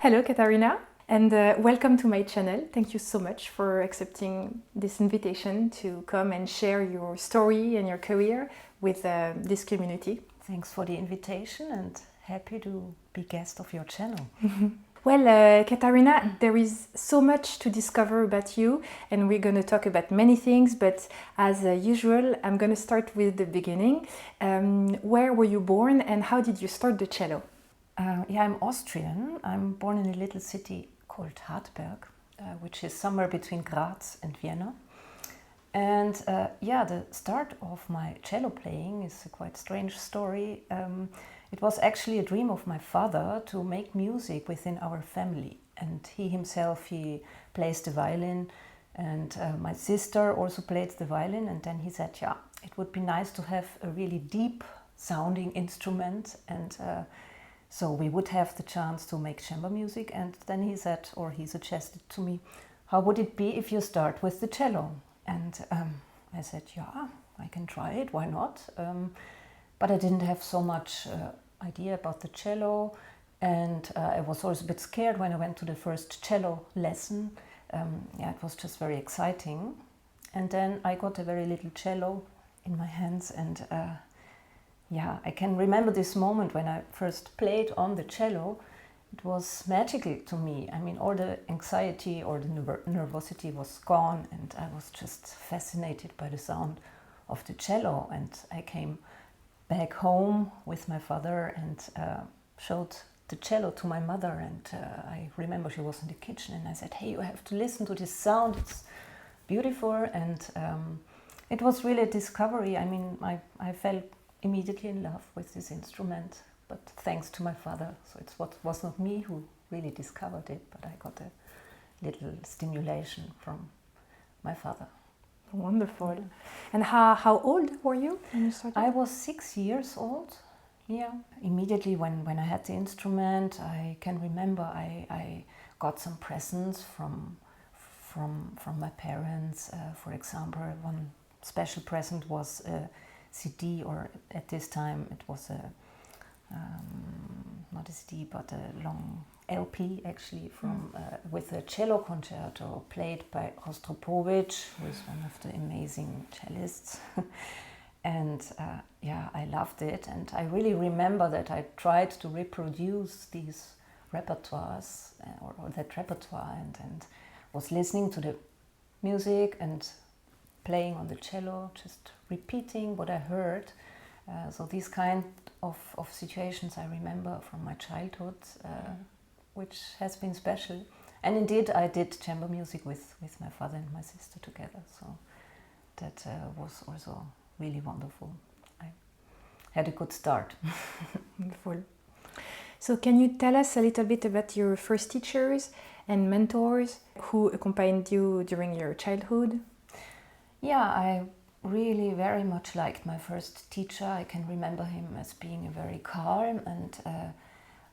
Hello, Katarina, and welcome to my channel. Thank you so much for accepting this invitation to come and share your story and your career with this community. Thanks for the invitation and happy to be guest of your channel. Well, Katarina, there is so much to discover about you, and we're going to talk about many things, but as usual, I'm going to start with the beginning. Where were you born and how did you start the cello? I'm Austrian. I'm born in a little city called Hartberg, which is somewhere between Graz and Vienna. And the start of my cello playing is a quite strange story. It was actually a dream of my father to make music within our family. And he himself, he plays the violin, and my sister also played the violin. And then he said, yeah, it would be nice to have a really deep sounding instrument, and so we would have the chance to make chamber music. And then he said, or he suggested to me, how would it be if you start with the cello? And I said, yeah, I can try it, why not? But I didn't have so much idea about the cello, and I was also a bit scared when I went to the first cello lesson. It was just very exciting. And then I got a very little cello in my hands, and I can remember this moment when I first played on the cello. It was magical to me. I mean, all the anxiety or the nervosity was gone, and I was just fascinated by the sound of the cello. And I came back home with my father and showed the cello to my mother. And I remember she was in the kitchen, and I said, hey, you have to listen to this sound. It's beautiful. And it was really a discovery. I mean, I fell immediately in love with this instrument, but thanks to my father. So it was not me who really discovered it, but I got a little stimulation from my father. Wonderful. And how old were you when you started? I was 6 years old. Yeah. Immediately when I had the instrument, I can remember I got some presents from my parents. For example, one special present was a CD, or at this time it was not a CD but a long LP actually from with a cello concerto played by Rostropovich, who is one of the amazing cellists. And I loved it, and I really remember that I tried to reproduce these repertoires or that repertoire, and was listening to the music and playing on the cello, just repeating what I heard. So these kind of situations I remember from my childhood, which has been special. And indeed, I did chamber music with my father and my sister together. So that was also really wonderful. I had a good start. Wonderful. So can you tell us a little bit about your first teachers and mentors who accompanied you during your childhood? Yeah, I really very much liked my first teacher. I can remember him as being a very calm and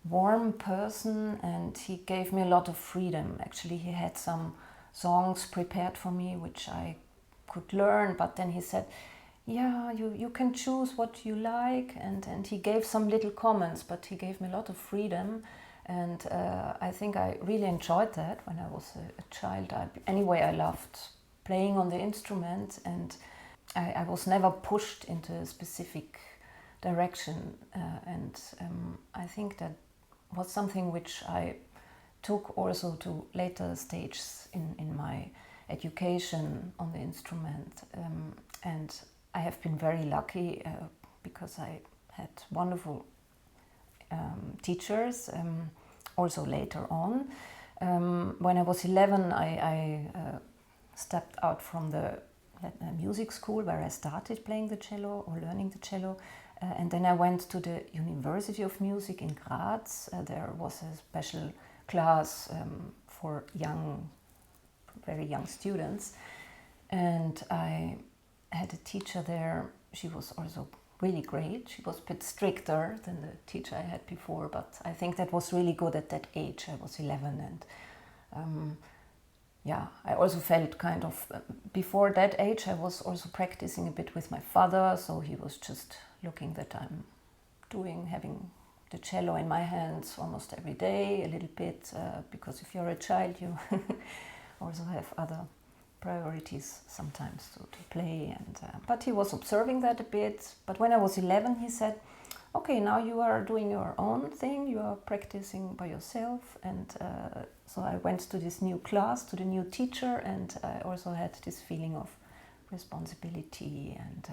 warm person, and he gave me a lot of freedom. Actually, he had some songs prepared for me which I could learn, but then he said, yeah, you can choose what you like, and he gave some little comments, but he gave me a lot of freedom. And I think I really enjoyed that when I was a child. Anyway, I loved playing on the instrument, and I was never pushed into a specific direction, and I think that was something which I took also to later stages in my education on the instrument, and I have been very lucky because I had wonderful teachers also later on. When I was 11, I stepped out from the music school where I started playing the cello or learning the cello, and then I went to the University of Music in Graz. There was a special class for very young students, and I had a teacher there. She was also really great. She was a bit stricter than the teacher I had before, but I think that was really good at that age. I was 11, and I also felt kind of, before that age, I was also practicing a bit with my father, so he was just looking that I'm having the cello in my hands almost every day, a little bit, because if you're a child, you also have other priorities sometimes to play. But he was observing that a bit. But when I was 11, he said, okay, now you are doing your own thing, you are practicing by yourself. And so I went to this new class, to the new teacher, and I also had this feeling of responsibility. And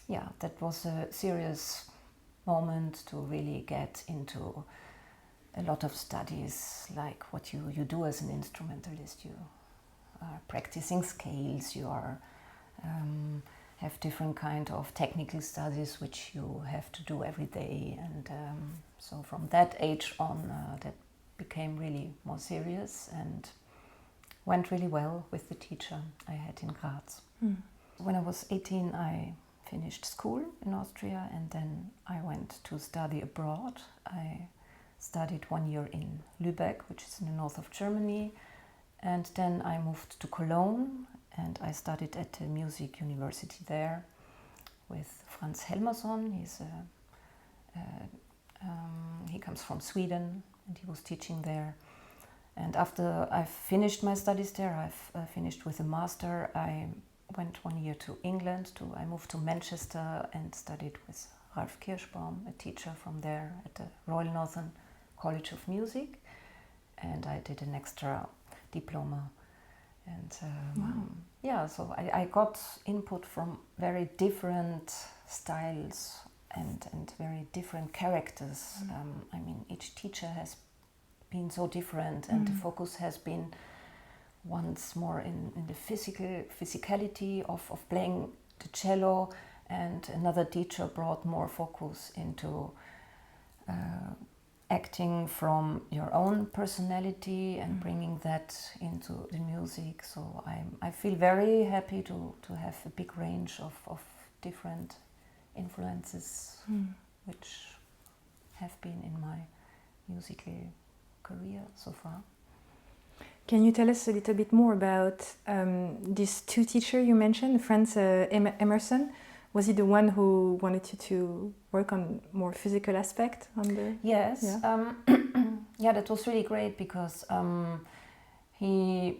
yeah, that was a serious moment to really get into a lot of studies, like what you do as an instrumentalist. You are practicing scales, you are have different kind of technical studies which you have to do every day, and so from that age on that became really more serious and went really well with the teacher I had in Graz. When I was 18, I finished school in Austria, and then I went to study abroad. I studied 1 year in Lübeck, which is in the north of Germany, and then I moved to Cologne, and I studied at the music university there with Franz Helmerson. He comes from Sweden, and he was teaching there. And after I finished my studies there, I've finished with a master. I went 1 year to England. I moved to Manchester and studied with Ralf Kirschbaum, a teacher from there at the Royal Northern College of Music. And I did an extra diploma. And yeah, so I got input from very different styles and very different characters. I mean, each teacher has been so different, and the focus has been once more in the physicality of playing the cello, and another teacher brought more focus into acting from your own personality and bringing that into the music. So I feel very happy to have a big range of different influences which have been in my musical career so far. Can you tell us a little bit more about these two teachers you mentioned, Franz Emerson? Was he the one who wanted you to work on more physical aspect on the? Yes, yeah, yeah, that was really great because he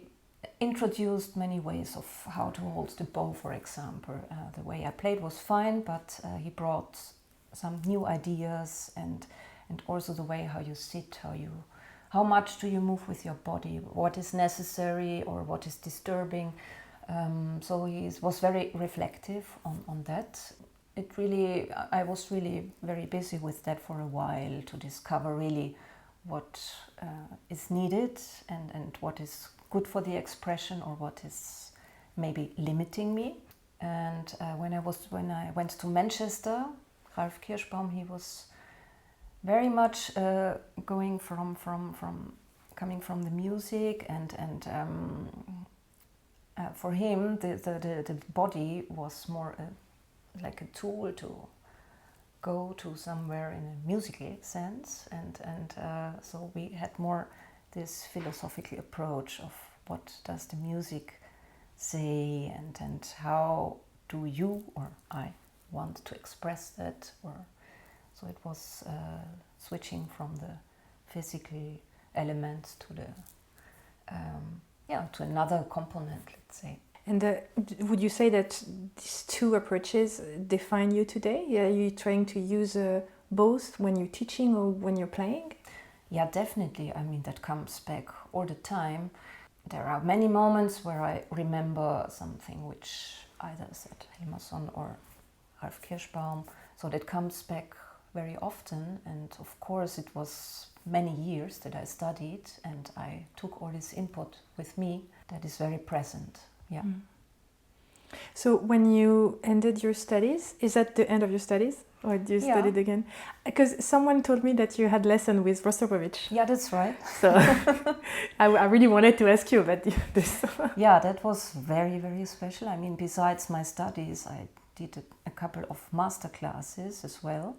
introduced many ways of how to hold the bow, for example. The way I played was fine, but he brought some new ideas, and also the way how you sit, how much do you move with your body, what is necessary or what is disturbing. So he was very reflective on that. I was really very busy with that for a while to discover really what is needed and what is good for the expression or what is maybe limiting me. And when I went to Manchester, Ralf Kirschbaum, he was very much coming from the music, and for him the body was more like a tool to go to somewhere in a musical sense, and so we had more this philosophical approach of what does the music say, and how do you or I want to express that, or so it was switching from the physical elements to the to another component, let's say. And would you say that these two approaches define you today? Are you trying to use both when you're teaching or when you're playing? Yeah, definitely. I mean, that comes back all the time. There are many moments where I remember something which either said Helmerson or Ralf Kirschbaum. So that comes back very often. And of course, it was many years that I studied, and I took all this input with me that is very present. Yeah. So when you ended your studies, is that the end of your studies? Or did you study it again? Because someone told me that you had lesson with Rostropovich. Yeah, that's right. So I really wanted to ask you about this. Yeah, that was very, very special. I mean, besides my studies, I did a couple of master classes as well.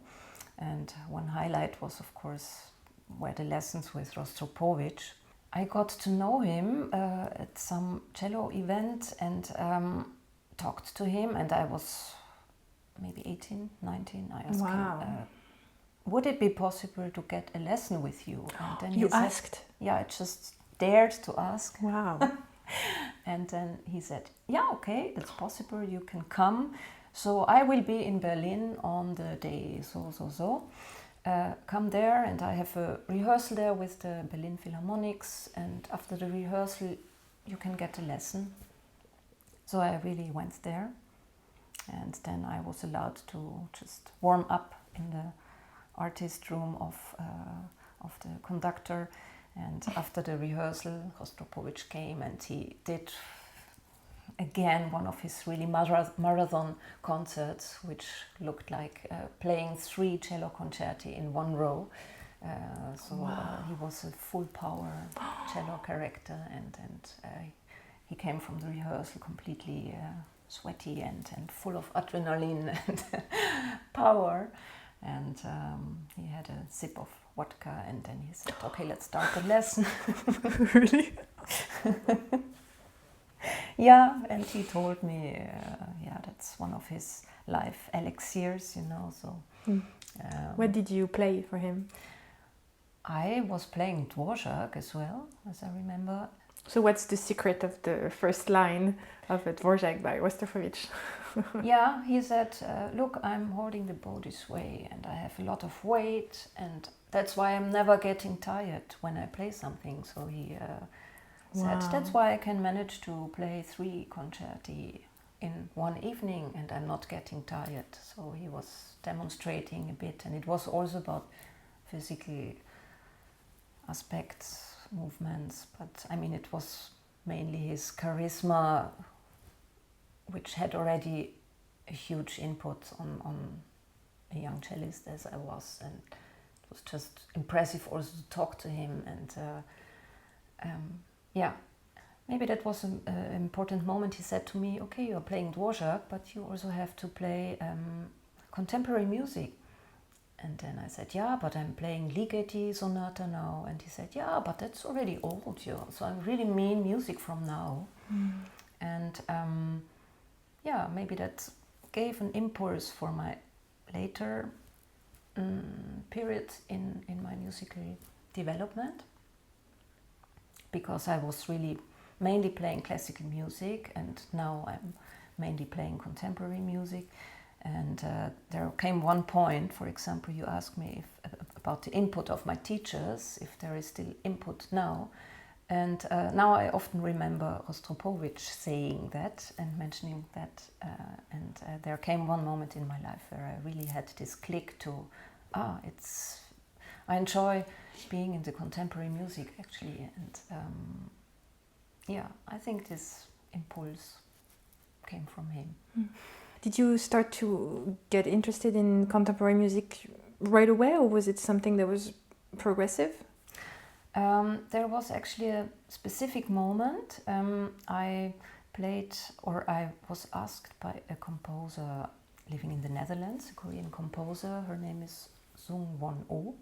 And one highlight was, of course, were the lessons with Rostropovich. I got to know him at some cello event and talked to him, and I was maybe 18, 19. I asked him, would it be possible to get a lesson with you? And then You he said, asked? yeah, I just dared to ask. Wow. And then he said, yeah, okay, it's possible, you can come. So I will be in Berlin on the day so. Come there, and I have a rehearsal there with the Berlin Philharmonics, and after the rehearsal you can get a lesson. So I really went there, and then I was allowed to just warm up in the artist room of the conductor. And after the rehearsal, Rostropovich came and he did again one of his really marathon concerts, which looked like playing 3 cello concerti in one row. He was a full power cello character, and he came from the rehearsal completely sweaty and full of adrenaline and power. And he had a sip of vodka, and then he said, okay, let's start the lesson. Really? Yeah, and he told me, that's one of his life elixirs, you know. So, What did you play for him? I was playing Dvorak as well, as I remember. So what's the secret of the first line of a Dvorak by Rostropovich? Yeah, he said, look, I'm holding the bow this way, and I have a lot of weight, and that's why I'm never getting tired when I play something. So he said, that's why I can manage to play 3 concerti in one evening, and I'm not getting tired. So he was demonstrating a bit, and it was also about physical aspects, movements, but I mean, it was mainly his charisma, which had already a huge input on a young cellist as I was, and it was just impressive also to talk to him. And maybe that was an important moment. He said to me, okay, you're playing Dvorak, but you also have to play contemporary music. And then I said, yeah, but I'm playing Ligeti Sonata now. And he said, yeah, but that's already old, so I really mean music from now. And maybe that gave an impulse for my later period in my musical development, because I was really mainly playing classical music, and now I'm mainly playing contemporary music. And there came one point, for example, you asked me about the input of my teachers, if there is still input now. And now I often remember Rostropovich saying that and mentioning that. And there came one moment in my life where I really had this click to, I enjoy being in the contemporary music, actually. And I think this impulse came from him. Did you start to get interested in contemporary music right away, or was it something that was progressive? There was actually a specific moment. I was asked by a composer living in the Netherlands, a Korean composer. Her name is Sung Won Oh,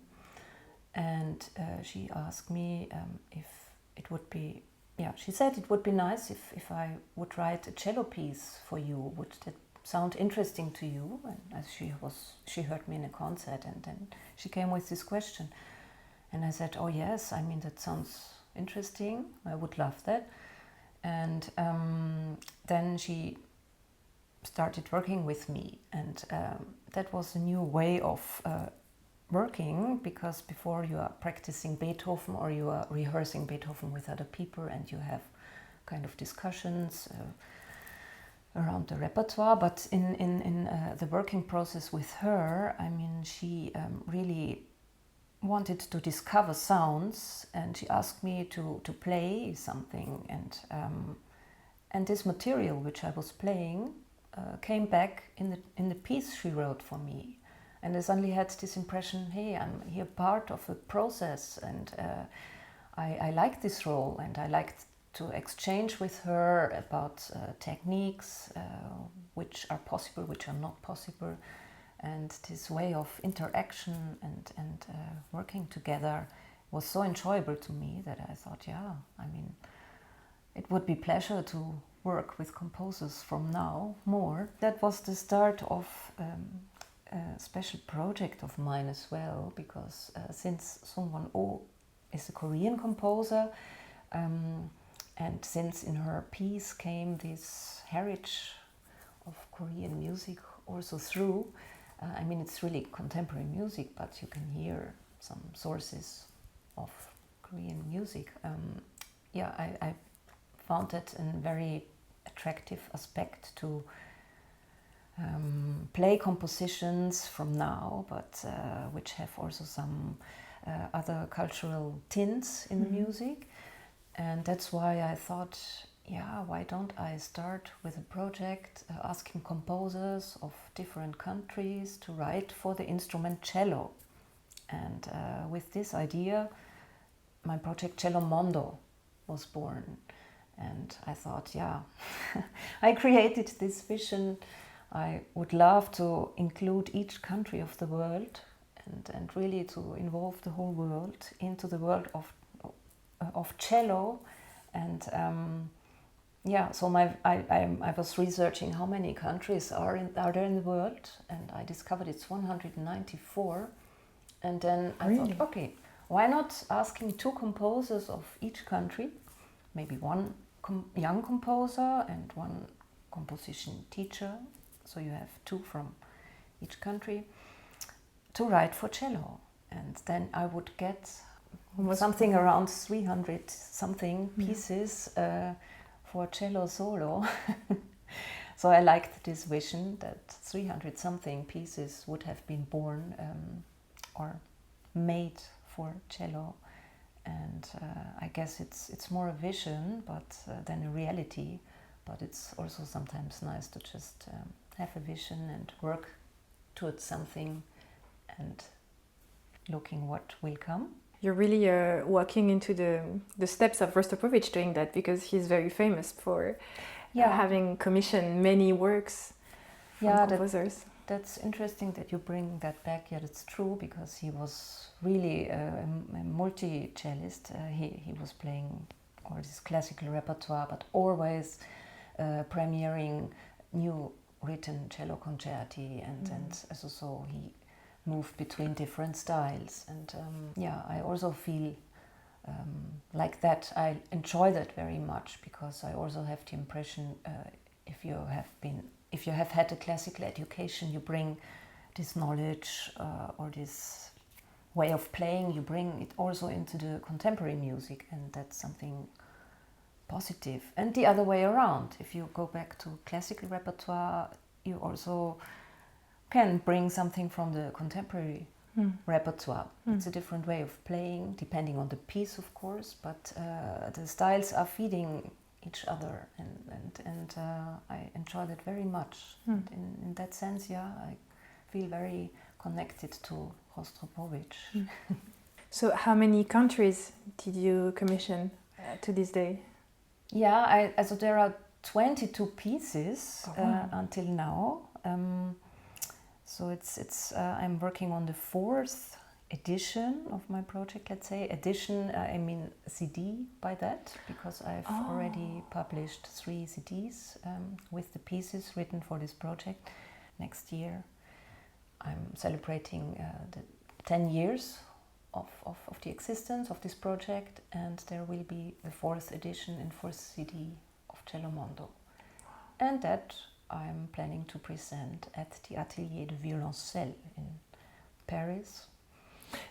and she asked me if it would be. Yeah, she said it would be nice if I would write a cello piece for you. Would that sound interesting to you? And as she heard me in a concert, and then she came with this question, and I said, oh yes, I mean, that sounds interesting, I would love that. And then she started working with me, and that was a new way of working, because before you are practicing Beethoven or you are rehearsing Beethoven with other people, and you have kind of discussions around the repertoire. But in the working process with her, I mean, she really wanted to discover sounds, and she asked me to play something, and this material which I was playing came back in the piece she wrote for me. And I suddenly had this impression, hey, I'm here part of a process, and I like this role, and I liked to exchange with her about techniques which are possible, which are not possible. And this way of interaction and working together was so enjoyable to me that I thought, it would be pleasure to work with composers from now more. That was the start of a special project of mine as well, because since Sung Won Oh is a Korean composer, and since in her piece came this heritage of Korean music also through, I mean, it's really contemporary music, but you can hear some sources of Korean music. I found it a very attractive aspect to play compositions from now, but which have also some other cultural tints in the music. And that's why I thought, why don't I start with a project asking composers of different countries to write for the instrument cello. And with this idea, my project Cello Mondo was born. And I thought, I created this vision. I would love to include each country of the world and really to involve the whole world into the world of cello. And so I was researching how many countries are there in the world, and I discovered it's 194. And then I thought, okay, why not asking 2 composers of each country, maybe one young composer and one composition teacher, so you have 2 from each country, to write for cello. And then I would get something around 300 something pieces for cello solo. So I liked this vision that 300 something pieces would have been born or made for cello. And I guess it's more a vision than a reality, but it's also sometimes nice to just have a vision and work towards something and looking what will come. You're really walking into the steps of Rostropovich doing that, because he's very famous for having commissioned many works from composers. That's interesting that you bring that back. Yeah, that's true, because he was really a multi-cellist. He was playing all this classical repertoire, but always premiering new written cello concerti, and so he moved between different styles. And I also feel like that. I enjoy that very much, because I also have the impression if you have had a classical education, you bring this knowledge or this way of playing, you bring it also into the contemporary music, and that's something positive. And the other way around, if you go back to classical repertoire, you also can bring something from the contemporary repertoire. It's a different way of playing, depending on the piece, of course, but the styles are feeding each other, and I enjoy that very much. In that sense, I feel very connected to Rostropovich. So how many countries did you commission to this day? So there are 22 pieces until now. So it's I'm working on the 4th edition of my project, let's say. Edition, I mean CD by that, because I've already published 3 CDs with the pieces written for this project. Next year I'm celebrating the 10 years of the existence of this project, and there will be the 4th edition and 4th CD of Cello Mondo. And that I'm planning to present at the Atelier de Violoncelle in Paris.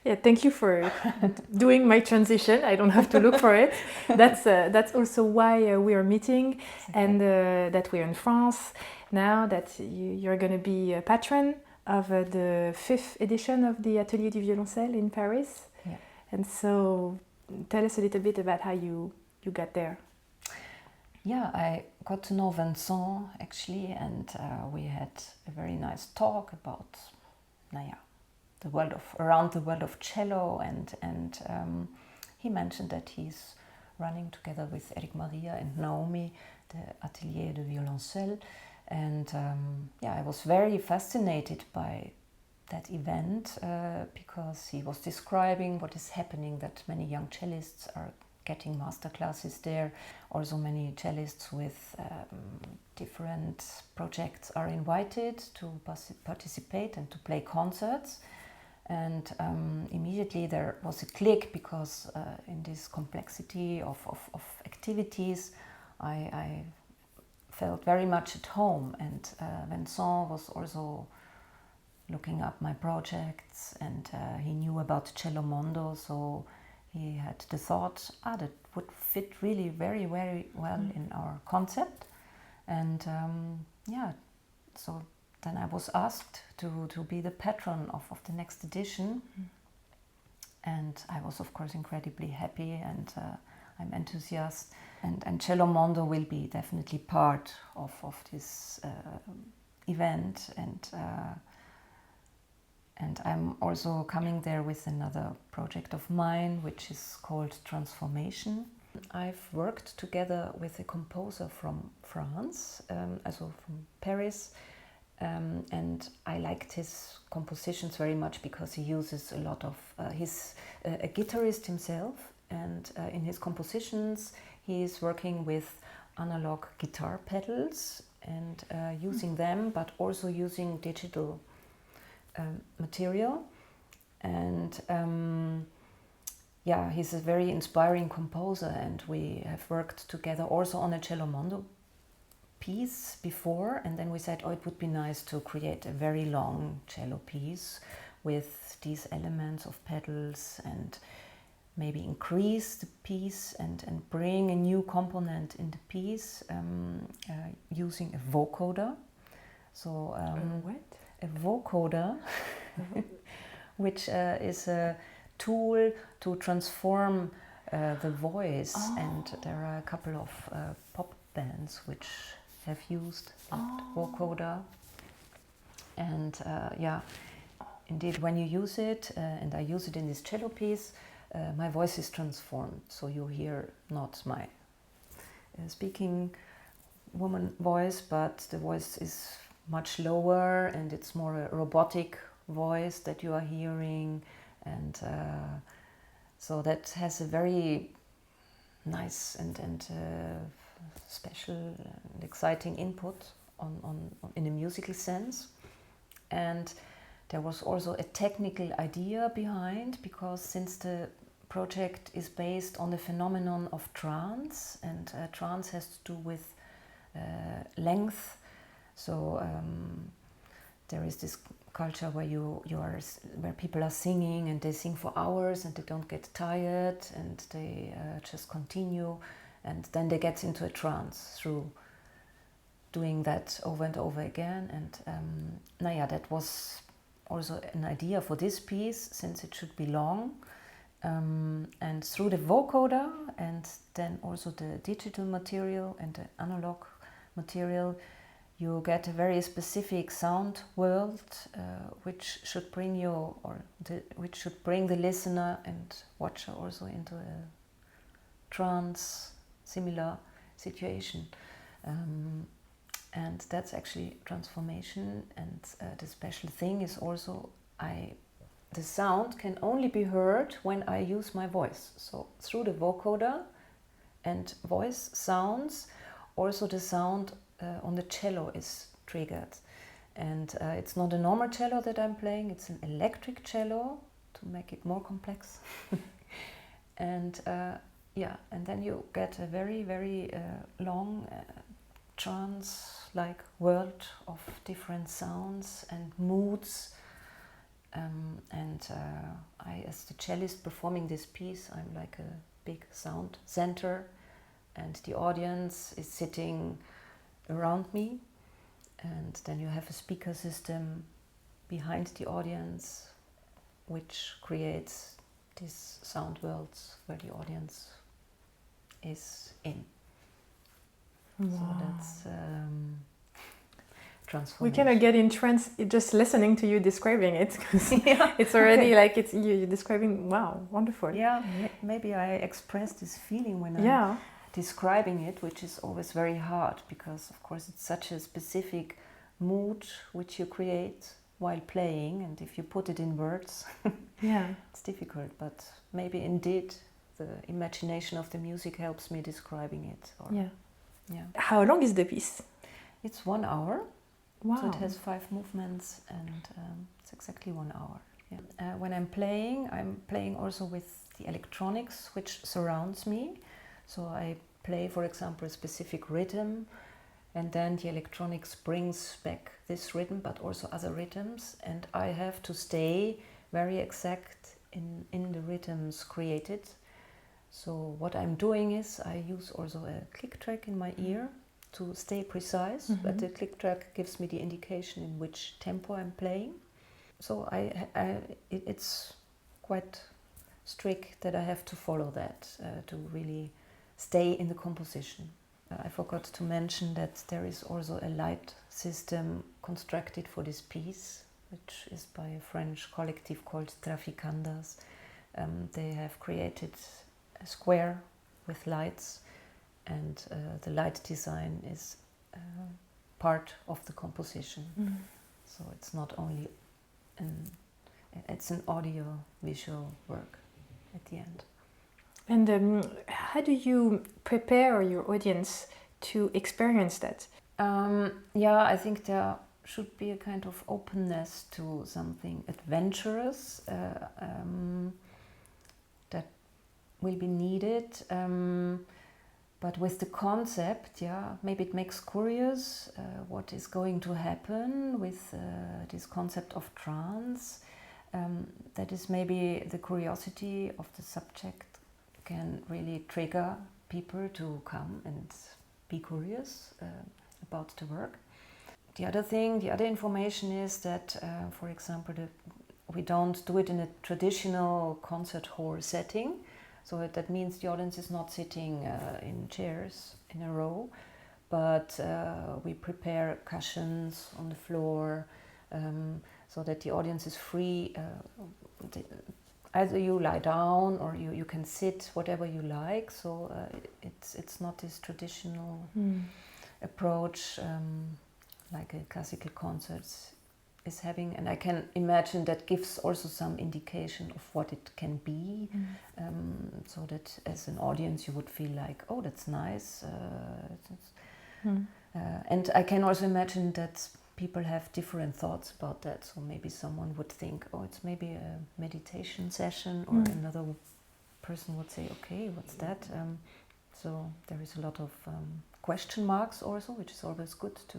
Yeah, thank you for doing my transition. I don't have to look for it. That's also why we are meeting, and that we're in France now, that you're going to be a patron of the 5th edition of the Atelier du Violoncelle in Paris. Yeah. And so tell us a little bit about how you got there. Yeah, I got to know Vincent actually, and we had a very nice talk about around the world of cello, and he mentioned that he's running together with Eric Maria and Naomi the Atelier de Violoncelle, and I was very fascinated by that event because he was describing what is happening, that many young cellists are getting master classes there. Also many cellists with different projects are invited to participate and to play concerts. And immediately there was a click, because in this complexity of activities I felt very much at home. And Vincent was also looking up my projects, and he knew about Cello Mondo, so he had the thought, that would fit really very, very well in our concept. And so then I was asked to be the patron of the next edition. And I was, of course, incredibly happy, and I'm enthusiastic. And Cello Mondo will be definitely part of this event. And I'm also coming there with another project of mine, which is called Transformation. I've worked together with a composer from France, also from Paris, and I liked his compositions very much, because he uses a lot of, he's a guitarist himself, and in his compositions he is working with analog guitar pedals and using them, but also using digital material. And he's a very inspiring composer, and we have worked together also on a Cello Mondo piece before, and then we said, it would be nice to create a very long cello piece with these elements of pedals, and maybe increase the piece and bring a new component in the piece using a vocoder. So What? a vocoder, which is a tool to transform the voice. And there are a couple of pop bands which have used that vocoder. And indeed, when you use it, and I use it in this cello piece, my voice is transformed. So you hear not my speaking woman voice, but the voice is much lower, and it's more a robotic voice that you are hearing. And so that has a very nice and special and exciting input on in a musical sense. And there was also a technical idea behind, because since the project is based on the phenomenon of trance, and trance has to do with length. So there is this culture where people are singing, and they sing for hours, and they don't get tired, and they just continue, and then they get into a trance through doing that over and over again. And that was also an idea for this piece, since it should be long. And through the vocoder, and then also the digital material and the analog material, you get a very specific sound world, which should bring which should bring the listener and watcher also into a trance similar situation. And that's actually transformation. And the special thing is also the sound can only be heard when I use my voice. So through the vocoder and voice sounds, also the sound on the cello is triggered. And it's not a normal cello that I'm playing, it's an electric cello, to make it more complex. And and then you get a very, very long trance-like world of different sounds and moods. I, as the cellist performing this piece, I'm like a big sound center, and the audience is sitting around me. And then you have a speaker system behind the audience, which creates these sound worlds where the audience is in. Wow. So that's transformation. We cannot get in trance just listening to you describing it, because it's already like it's you're describing. Wow, wonderful. Yeah, maybe I express this feeling when I'm describing it, which is always very hard, because of course it's such a specific mood which you create while playing, and if you put it in words, it's difficult. But maybe indeed the imagination of the music helps me describing it. Or, Yeah. yeah. How long is the piece? It's 1 hour. Wow. So it has 5 movements, and it's exactly 1 hour. Yeah. When I'm playing also with the electronics which surrounds me. So I play, for example, a specific rhythm, and then the electronics brings back this rhythm, but also other rhythms, and I have to stay very exact in the rhythms created. So what I'm doing is I use also a click track in my ear to stay precise, but the click track gives me the indication in which tempo I'm playing. So it's quite strict that I have to follow that to really stay in the composition. I forgot to mention that there is also a light system constructed for this piece, which is by a French collective called Traficandas. They have created a square with lights, and the light design is part of the composition. So it's not only it's an audio visual work at the end. And how do you prepare your audience to experience that? Yeah, I think there should be a kind of openness to something adventurous that will be needed. But with the concept, yeah, maybe it makes curious what is going to happen with this concept of trance. That is maybe the curiosity of the subject can really trigger people to come and be curious about the work. The other information is that, for example, we don't do it in a traditional concert hall setting. So that means the audience is not sitting in chairs in a row, but we prepare cushions on the floor so that the audience is free. Either you lie down or you can sit, whatever you like. So it's not this traditional approach like a classical concert is having. And I can imagine that gives also some indication of what it can be. So that as an audience you would feel like, oh, that's nice. And I can also imagine that people have different thoughts about that. So maybe someone would think, oh, it's maybe a meditation session, or another person would say, okay, what's that? So there is a lot of question marks also, which is always good to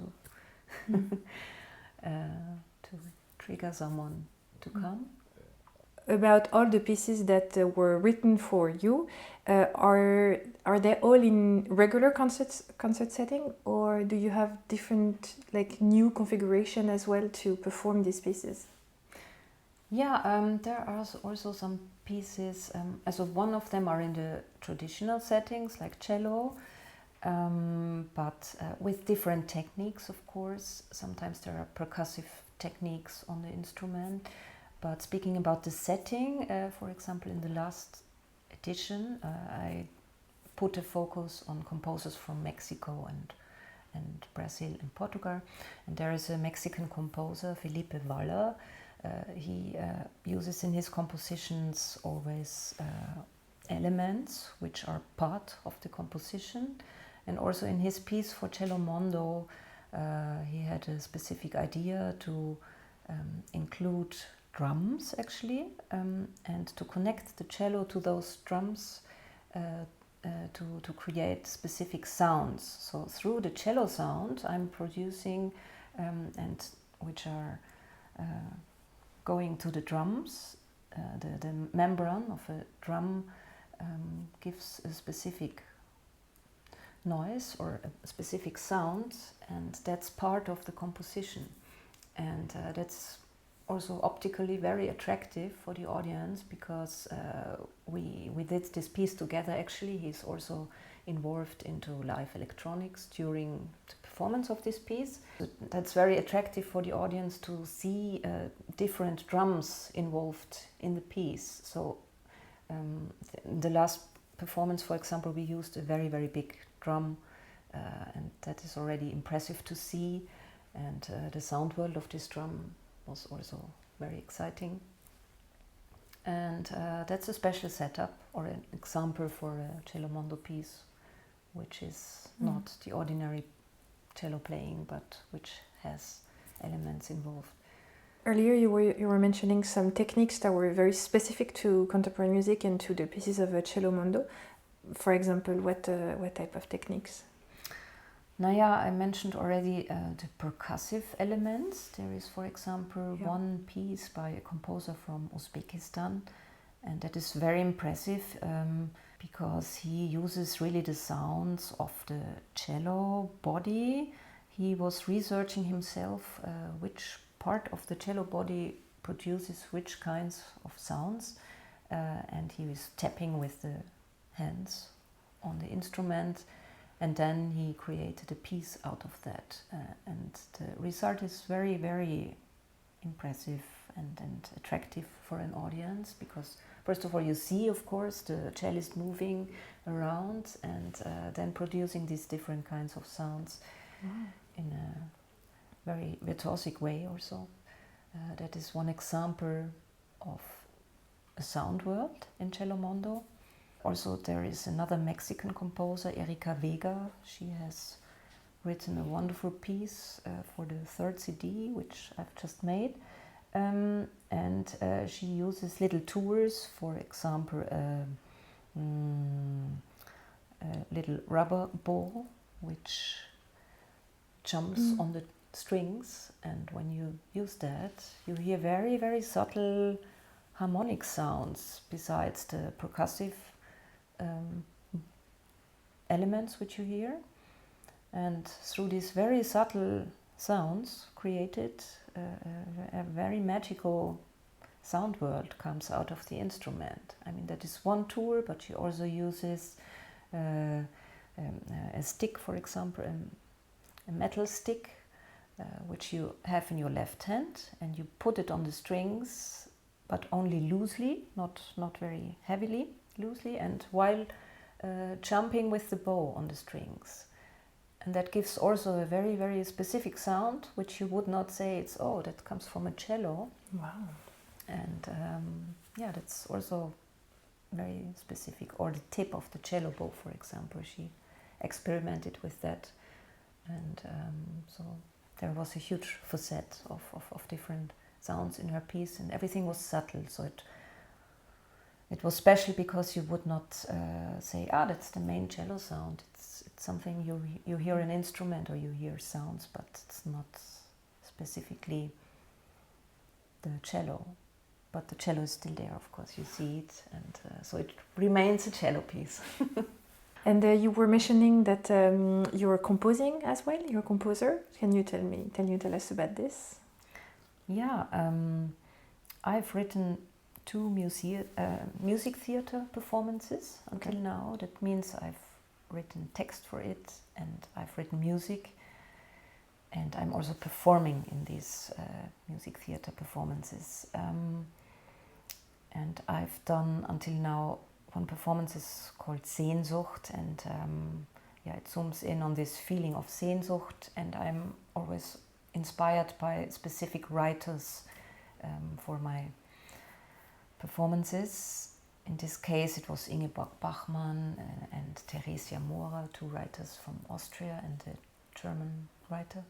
to trigger someone to come. About all the pieces that were written for you, are they all in regular concert setting, or do you have different, like, new configuration as well to perform these pieces? Yeah, there are also some pieces. So one of them are in the traditional settings, like cello, but with different techniques, of course. Sometimes there are percussive techniques on the instrument. But speaking about the setting, for example, in the last edition, I put a focus on composers from Mexico and Brazil and Portugal. And there is a Mexican composer, Felipe Valle. He uses in his compositions always elements which are part of the composition. And also in his piece for Cello Mondo, he had a specific idea to include drums, actually, and to connect the cello to those drums to create specific sounds. So through the cello sound I'm producing and which are going to the drums. The membrane of a drum gives a specific noise or a specific sound, and that's part of the composition. And that's also optically very attractive for the audience, because we did this piece together. Actually, he's also involved into live electronics during the performance of this piece. That's very attractive for the audience to see different drums involved in the piece. So in the last performance, for example, we used a very, very big drum, and that is already impressive to see. And the sound world of this drum was also very exciting. And that's a special setup or an example for a cello mondo piece, which is not the ordinary cello playing, but which has elements involved. Earlier you were mentioning some techniques that were very specific to contemporary music and to the pieces of a cello mondo. For example, what type of techniques? Naya, I mentioned already the percussive elements. There is, for example, one piece by a composer from Uzbekistan, and that is very impressive because he uses really the sounds of the cello body. He was researching himself which part of the cello body produces which kinds of sounds, and he was tapping with the hands on the instrument, and then he created a piece out of that, and the result is very, very impressive and attractive for an audience, because first of all you see, of course, the cellist moving around and then producing these different kinds of sounds in a very virtuosic way or so. That is one example of a sound world in cello mondo. Also, there is another Mexican composer, Erika Vega. She has written a wonderful piece for the third CD, which I've just made. And she uses little tools, for example, a little rubber ball, which jumps on the strings. And when you use that, you hear very, very subtle harmonic sounds besides the percussive elements which you hear, and through these very subtle sounds created a very magical sound world comes out of the instrument. I mean, that is one tool, but she also uses a stick, for example, a metal stick which you have in your left hand, and you put it on the strings, but only loosely, not very heavily, loosely, and while jumping with the bow on the strings. And that gives also a very, very specific sound, which you would not say it's, oh, that comes from a cello. Wow. And yeah, that's also very specific. Or the tip of the cello bow, for example, she experimented with that. And so there was a huge facet of different sounds in her piece, and everything was subtle, so it was special because you would not say, that's the main cello sound. It's something you hear an instrument or you hear sounds, but it's not specifically the cello. But the cello is still there, of course, you see it, and so it remains a cello piece. And you were mentioning that you were composing as well. You're a composer. Can you tell us about this? Yeah, I've written 2 music theater performances until now. That means I've written text for it, and I've written music, and I'm also performing in these music theater performances. And I've done until now one performance is called Sehnsucht, and it zooms in on this feeling of Sehnsucht, and I'm always inspired by specific writers for my performances. In this case, it was Ingeborg Bachmann and Theresia Mora, 2 writers from Austria, and a German writer.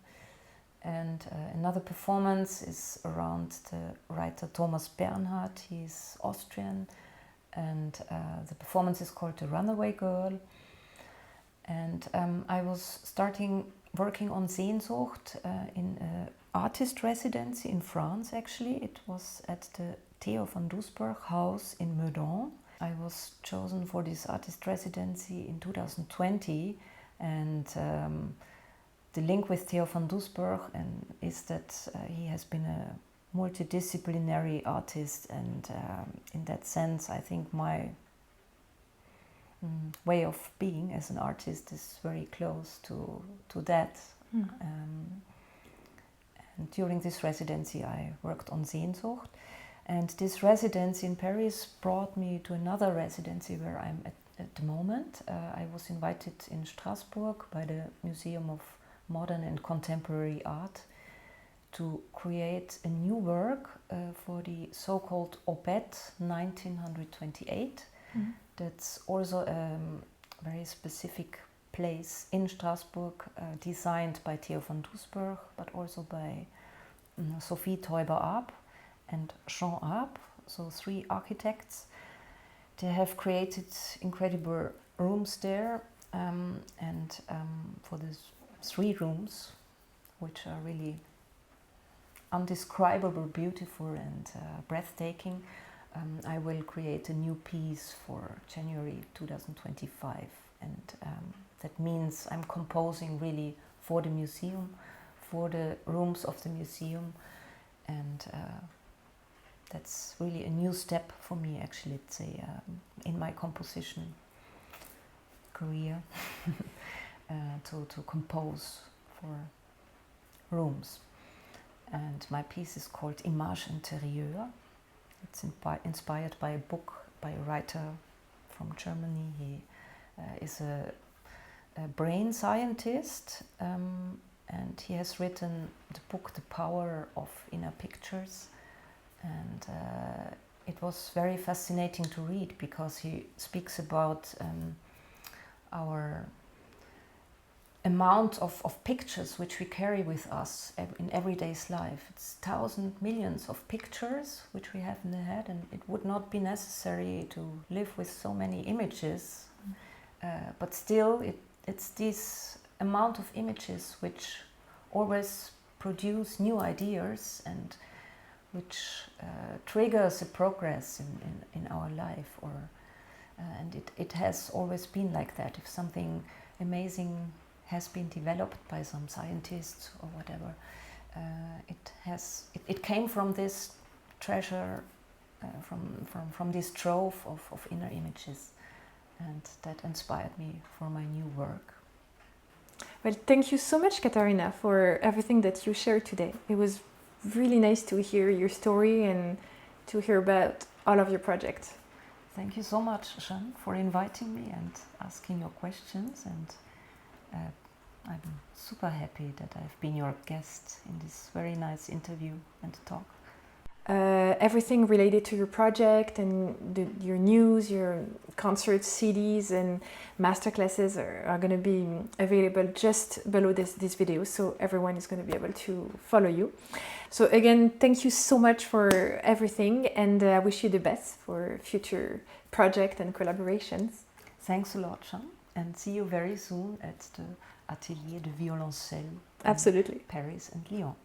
And another performance is around the writer Thomas Bernhard. He's Austrian, and the performance is called The Runaway Girl. And I was working on Sehnsucht in an artist residency in France, actually. It was at the Theo van Doesburg house in Meudon. I was chosen for this artist residency in 2020, and the link with Theo van Doesburg is that he has been a multidisciplinary artist, and in that sense I think my way of being as an artist is very close to that. And during this residency I worked on Sehnsucht, and this residency in Paris brought me to another residency where I'm at the moment. I was invited in Strasbourg by the Museum of Modern and Contemporary Art, to create a new work for the so-called Obed 1928. That's also a very specific place in Strasbourg, designed by Theo van Doesburg, but also by Sophie Teuber-Arp and Jean Arp, so 3 architects. They have created incredible rooms there, and for these 3 rooms, which are really undescribable, beautiful and breathtaking, I will create a new piece for January 2025, and that means I'm composing really for the museum, for the rooms of the museum, and that's really a new step for me, actually, let's say, in my composition career, to compose for rooms. And my piece is called Image Intérieure. It's inspired by a book by a writer from Germany. He is a brain scientist, and he has written the book The Power of Inner Pictures. And it was very fascinating to read, because he speaks about our amount of pictures which we carry with us in everyday's life. It's thousands, millions of pictures which we have in the head, and it would not be necessary to live with so many images, but still it's this amount of images which always produce new ideas and which triggers a progress in our life, or and it has always been like that. If something amazing has been developed by some scientists or whatever, it came from this treasure, from this trove of inner images, and that inspired me for my new work. Well, thank you so much, Katharina, for everything that you shared today. It was really nice to hear your story and to hear about all of your projects. Thank you so much, Jeanne, for inviting me and asking your questions, and I'm super happy that I've been your guest in this very nice interview and talk. Everything related to your project and your news, your concerts, CDs and masterclasses are going to be available just below this video, so everyone is going to be able to follow you. So again, thank you so much for everything, and I wish you the best for future projects and collaborations. Thanks a lot, Jeanne, and see you very soon at the Atelier de Violoncelle Absolutely. in Paris and Lyon.